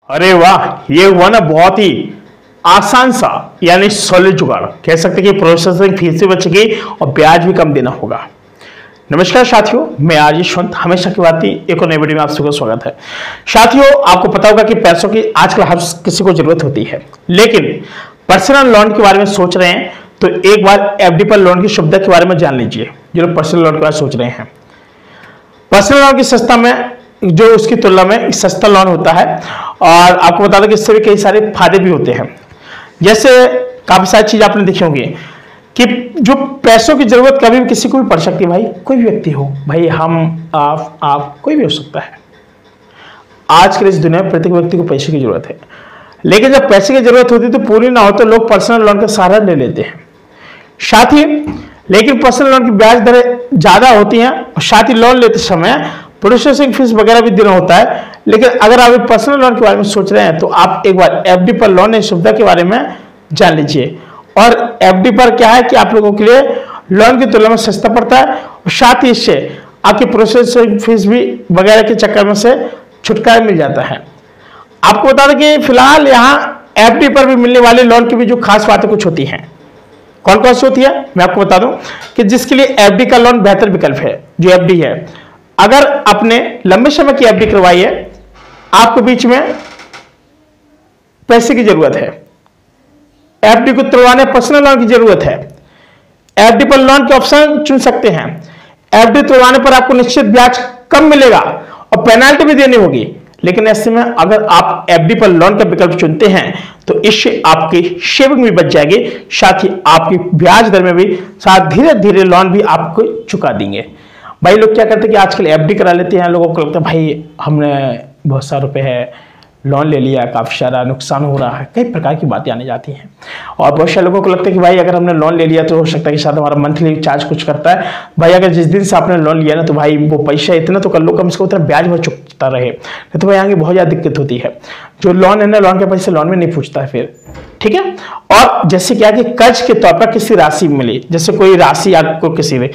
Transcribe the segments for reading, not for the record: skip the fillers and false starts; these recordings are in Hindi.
अरे वाह, ये हुआ ना बहुत ही आसान सा यानी सॉलिड जुगाड़। कह सकते कि प्रोसेसिंग फीस भी बचेगी और ब्याज भी कम देना होगा। नमस्कार साथियों, मैं आज यशवंत हमेशा की बात एक और नई वीडियो में आप सबका स्वागत है। साथियों, आपको पता होगा कि पैसों की आजकल हर किसी को जरूरत होती है, लेकिन पर्सनल लोन के बारे में सोच रहे हैं तो एक बार एफडी पर लोन की सुविधा के बारे में जान लीजिए। जो लोग पर्सनल लोन के बारे में सोच रहे हैं, पर्सनल लोन की सस्ता में जो उसकी तुलना में सस्ता लोन होता है और आपको बता दें कि इससे भी कई सारे फायदे भी होते हैं। जैसे काफी सारी चीज आपने देखी होंगी कि जो पैसों की जरूरत कभी भी किसी को भी पड़ सकती है। भाई कोई भी व्यक्ति हो, भाई हम आप कोई भी हो सकता है। आज के इस दुनिया में प्रत्येक व्यक्ति को पैसे की जरूरत है, लेकिन जब पैसे की जरूरत होती है तो पूरी ना हो तो लोग पर्सनल लोन का सहारा ले लेते हैं। साथ ही लेकिन पर्सनल लोन की ब्याज दरें ज्यादा होती हैं और साथ ही लोन लेते समय प्रोसेसिंग फीस वगैरह भी देना होता है। लेकिन अगर आप पर्सनल लोन के बारे में सोच रहे हैं तो आप एक बार एफडी पर लोन सुविधा के बारे में जान लीजिए। और एफडी पर क्या है कि आप लोगों के लिए लोन की तुलना में सस्ता पड़ता है और साथ ही इससे आपकी प्रोसेसिंग फीस भी वगैरह के चक्कर में से छुटकारा मिल जाता है। आपको बता दें कि फिलहाल यहाँ एफडी पर भी मिलने वाले लोन की भी जो खास बातें कुछ होती हैं। कौन कौन सी होती है मैं आपको बता दूं कि जिसके लिए एफडी का लोन बेहतर विकल्प है। जो एफडी है, अगर आपने लंबे समय की एफडी करवाई है, आपको बीच में पैसे की जरूरत है, एफडी को तुड़वाने पर्सनल लोन की जरूरत है, एफडी पर लोन के ऑप्शन चुन सकते हैं। एफडी तुड़वाने पर आपको निश्चित ब्याज कम मिलेगा और पेनाल्टी भी देनी होगी। लेकिन ऐसे में अगर आप एफडी पर लोन का विकल्प चुनते हैं तो इससे आपकी सेविंग भी बच जाएगी, साथ ही आपकी ब्याज दर में भी साथ धीरे धीरे लोन भी आपको चुका देंगे। भाई लोग क्या करते हैं कि आजकल एफडी करा लेते हैं। लोगों को लगता है भाई हमने बहुत सारे रुपए है लोन ले लिया, काफी सारा नुकसान हो रहा है, कई प्रकार की बातें आने जाती हैं। और बहुत सारे लोगों को लगता है कि भाई अगर हमने लोन ले लिया तो हो सकता है कि शायद हमारा मंथली चार्ज कुछ करता है। भाई अगर जिस दिन से आपने लोन लिया ना तो भाई वो पैसा इतना तो कर लो, कम से कम उतना ब्याज में चुकता रहे, नहीं तो भाई आगे बहुत ज्यादा दिक्कत होती है। जो लोन है ना, लोन के पैसे लोन में नहीं पूछता है फिर, ठीक है। और जैसे क्या कि कर्ज के तौर पर किसी राशि मिली, जैसे कोई राशि आपको किसी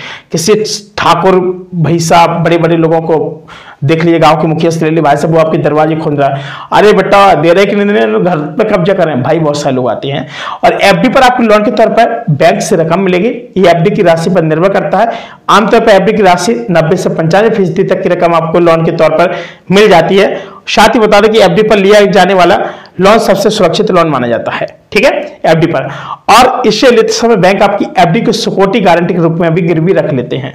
ठाकुर भाई साहब, बड़े बड़े लोगों को देख लीजिए, गांव के मुखिया से ले ली, भाई साहब वो आपके दरवाजे खोल रहा है, अरे बेटा दे रहे कि नहीं दे रहे, घर पे कब्जा कर रहे हैं। भाई बहुत सारे लोग आते हैं और एफडी पर आपको लोन के तौर पर बैंक से रकम मिलेगी। ये एफडी की राशि पर निर्भर करता है। आमतौर पर एफडी की राशि 90 से 95% तक की रकम आपको लोन के तौर पर मिल जाती है। साथ ही बता दें कि एफडी पर लिया जाने वाला लोन सबसे सुरक्षित लोन माना जाता है, ठीक है, एफडी पर। और इससे लेते समय बैंक आपकी एफडी को सिक्योरिटी गारंटी के रूप में भी गिरवी रख लेते हैं।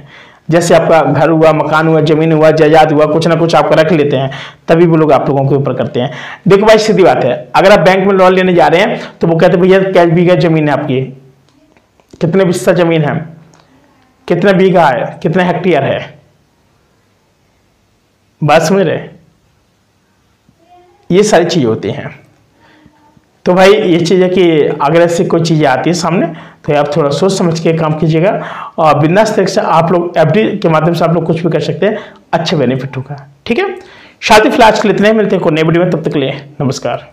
जैसे आपका घर हुआ, मकान हुआ, जमीन हुआ, जायदाद हुआ, कुछ ना कुछ आपका रख लेते हैं, तभी वो लोग आप लोगों के ऊपर करते हैं। देखो भाई सीधी बात है, अगर आप बैंक में लोन लेने जा रहे हैं तो वो कहते हैं भैया क्या बीघा जमीन है आपकी, कितने बिस्सा जमीन है, कितना बीघा है, कितना हेक्टेयर है, बात समझ रहे, ये सारी चीजें होती हैं। तो भाई ये चीज़ है कि अगर ऐसी कोई चीज़ें आती है सामने तो आप थोड़ा सोच समझ के काम कीजिएगा और बिंदास तरीके से आप लोग एफडी के माध्यम से आप लोग कुछ भी कर सकते हैं, अच्छे बेनिफिट होगा, ठीक है। साथ ही फिलहाल आज के लिए इतने ही, मिलते हैं कोई नई वीडियो में, तब तक के लिए नमस्कार।